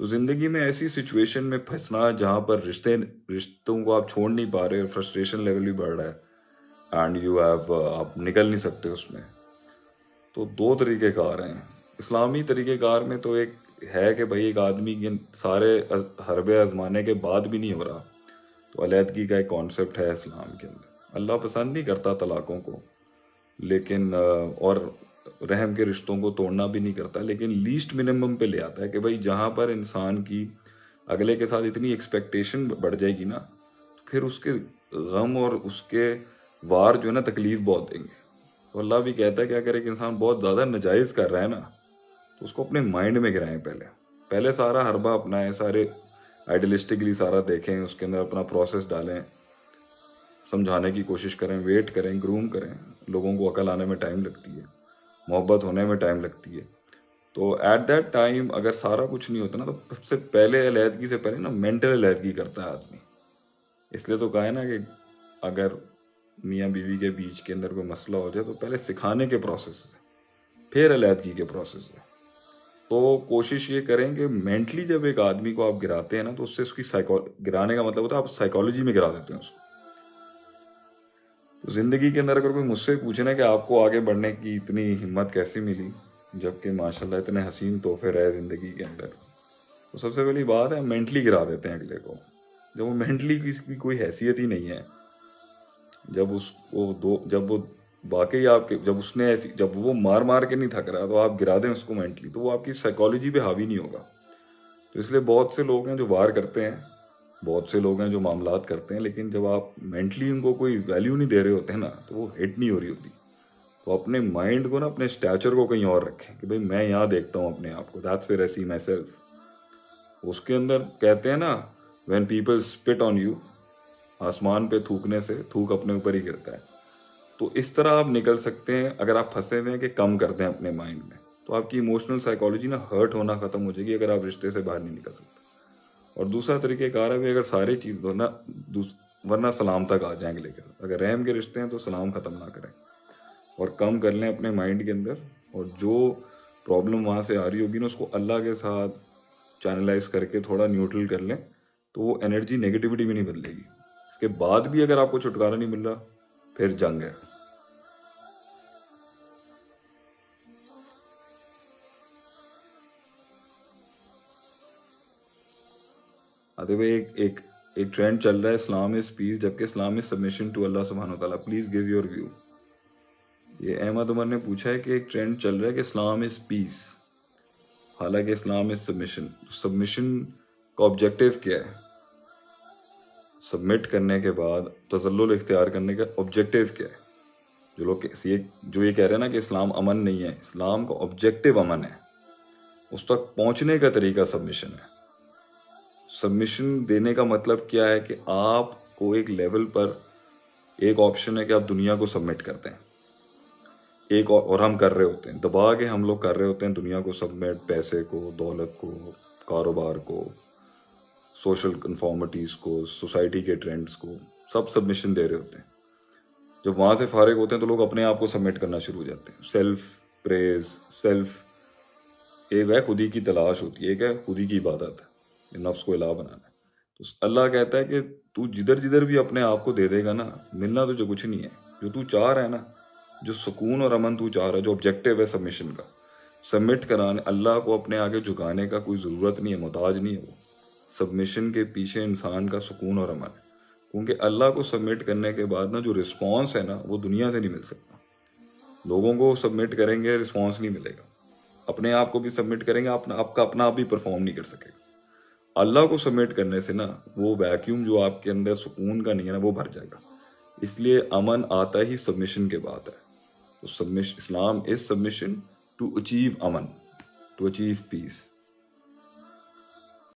تو زندگی میں ایسی سچویشن میں پھنسنا جہاں پر رشتوں کو آپ چھوڑ نہیں پا رہے اور فرسٹریشن لیول بھی بڑھ رہا ہے اینڈ یو ہیو آپ نکل نہیں سکتے اس میں، تو دو طریقہ کار ہیں اسلامی طریقہ کار میں۔ تو ایک ہے کہ بھائی ایک آدمی کے سارے حربے آزمانے کے بعد بھی نہیں ہو رہا، تو علیحدگی کا ایک کانسیپٹ ہے اسلام کے اندر۔ اللہ پسند نہیں کرتا طلاقوں کو، لیکن اور رحم کے رشتوں کو توڑنا بھی نہیں کرتا، لیکن لیسٹ منیمم پہ لے آتا ہے کہ بھائی جہاں پر انسان کی اگلے کے ساتھ اتنی ایکسپیکٹیشن بڑھ جائے گی نا، تو پھر اس کے غم اور اس کے وار جو ہے نا تکلیف بہت دیں گے۔ تو اللہ بھی کہتا ہے کہ اگر ایک انسان بہت زیادہ ناجائز کر رہا ہے نا، تو اس کو اپنے مائنڈ میں گرائیں، پہلے سارا حربہ اپنائیں، سارے آئیڈیلسٹکلی سارا دیکھیں، اس کے اندر اپنا پروسیس ڈالیں، سمجھانے کی کوشش کریں، ویٹ کریں، گروم کریں۔ لوگوں کو عقل آنے میں ٹائم لگتی ہے، محبت ہونے میں ٹائم لگتی ہے۔ تو ایٹ دیٹ ٹائم اگر سارا کچھ نہیں ہوتا نا، تو سب سے پہلے علیحدگی سے پہلے نا مینٹل علیحدگی کرتا ہے آدمی۔ اس لیے تو کہا ہے نا کہ اگر میاں بیوی کے بیچ کے اندر کوئی مسئلہ ہو جائے تو پہلے سکھانے کے پروسیس ہے، پھر علیحدگی کے پروسیس ہے۔ تو کوشش یہ کریں کہ مینٹلی جب ایک آدمی کو آپ گراتے ہیں نا، تو اس سے اس کی گرانے کا مطلب ہوتا ہے آپ سائیکالوجی میں گرا دیتے ہیں اس کو۔ تو زندگی کے اندر اگر کوئی مجھ سے پوچھے نا کہ آپ کو آگے بڑھنے کی اتنی ہمت کیسے ملی، جبکہ ماشاءاللہ اتنے حسین تحفے رہے زندگی کے اندر، تو سب سے پہلی بات ہے مینٹلی گرا دیتے ہیں اگلے کو۔ جب وہ مینٹلی کسی کی کوئی حیثیت ہی نہیں ہے، جب وہ واقعی آپ کے جب وہ مار مار کے نہیں تھک رہا تو آپ گرا دیں اس کو مینٹلی، تو وہ آپ کی سائیکالوجی پہ حاوی نہیں ہوگا۔ تو اس لیے بہت سے لوگ ہیں جو وار کرتے ہیں، بہت سے لوگ ہیں جو معاملات کرتے ہیں، لیکن جب آپ مینٹلی ان کو کوئی ویلیو نہیں دے رہے ہوتے ہیں نا، تو وہ ہٹ نہیں ہو رہی ہوتی۔ تو اپنے مائنڈ کو نا، اپنے اسٹیچر کو کہیں اور رکھیں کہ بھئی میں یہاں دیکھتا ہوں اپنے آپ کو، that's where I see myself. اس کے اندر کہتے ہیں نا when people spit on you, آسمان پہ تھوکنے سے تھوک اپنے اوپر ہی گرتا ہے۔ تو اس طرح آپ نکل سکتے ہیں اگر آپ پھنسے ہوئے ہیں کہ کم کر دیں اپنے مائنڈ میں، تو آپ کی ایموشنل سائیکالوجی نا ہرٹ ہونا ختم ہو جائے گی اگر آپ رشتے سے باہر نہیں نکل سکتے۔ اور دوسرا طریقہ کار ہے اگر ساری چیز دو نا، ورنہ سلام تک آ جائیں اگلے کے ساتھ۔ اگر رحم کے رشتے ہیں تو سلام ختم نہ کریں، اور کم کر لیں اپنے مائنڈ کے اندر، اور جو پرابلم وہاں سے آ رہی ہوگی نا اس کو اللہ کے ساتھ چینلائز کر کے تھوڑا نیوٹرل کر لیں، تو وہ انرجی نیگیٹیوٹی بھی نہیں بدلے گی۔ اس کے بعد بھی اگر آپ کو چھٹکارا نہیں مل رہا، پھر جنگ ہے۔ آتے بھائی ایک ٹرینڈ چل رہا ہے اسلام از پیس، جبکہ اسلام از سبمیشن ٹو اللہ سبحانہ وتعالیٰ۔ Please give your view. یہ احمد عمر نے پوچھا ہے کہ ایک ٹرینڈ چل رہا ہے کہ اسلام از پیس، حالانکہ اسلام از سبمیشن۔ سبمیشن کا آبجیکٹیو کیا ہے؟ سبمٹ کرنے کے بعد تذلل اختیار کرنے کا آبجیکٹیو کیا ہے؟ جو لوگ جو یہ کہہ رہے ہیں نا کہ اسلام امن نہیں ہے، اسلام کا آبجیکٹیو امن ہے، اس تک پہنچنے کا طریقہ سبمیشن ہے۔ سبمیشن دینے کا مطلب کیا ہے کہ آپ کو ایک لیول پر ایک آپشن ہے کہ آپ دنیا کو سبمٹ کرتے ہیں، ایک اور ہم کر رہے ہوتے ہیں، دبا کے ہم لوگ کر رہے ہوتے ہیں دنیا کو سبمٹ، پیسے کو، دولت کو، کاروبار کو، سوشل کنفارمٹیز کو، سوسائٹی کے ٹرینڈز کو، سب سبمیشن دے رہے ہوتے ہیں۔ جب وہاں سے فارغ ہوتے ہیں تو لوگ اپنے آپ کو سبمٹ کرنا شروع ہو جاتے ہیں۔ سیلف پریز، ایک ہے خودی کی تلاش ہوتی ہے، ایک ہے خودی کی عبادت ہے، نفس کو الہ بنانا ہے۔ تو اللہ کہتا ہے کہ تو جدھر بھی اپنے آپ کو دے دے گا نا، ملنا تو جو کچھ نہیں ہے، جو تو چاہ رہا ہے نا، جو سکون اور امن تو چاہ رہا ہے، جو آبجیکٹیو ہے سبمیشن کا، سبمٹ کرانے، اللہ کو اپنے آگے جھکانے کا کوئی ضرورت نہیں ہے، محتاج نہیں ہے وہ۔ سبمیشن کے پیچھے انسان کا سکون اور امن ہے، کیونکہ اللہ کو سبمٹ کرنے کے بعد نا جو رسپانس ہے نا، وہ دنیا سے نہیں مل سکتا۔ لوگوں کو سبمٹ کریں گے، رسپانس نہیں ملے گا۔ اپنے آپ کو بھی سبمٹ کریں گے، آپ کا اپنا آپ بھی پرفارم نہیں کر سکے گا۔ اللہ کو سبمٹ کرنے سے نا وہ ویکیوم جو آپ کے اندر سکون کا نہیں ہے نا، وہ بھر جائے گا۔ اس لیے امن آتا ہی سبمیشن کے بعد ہے۔ تو اسلام از سبمیشن ٹو اچیو امن، ٹو اچیو پیس۔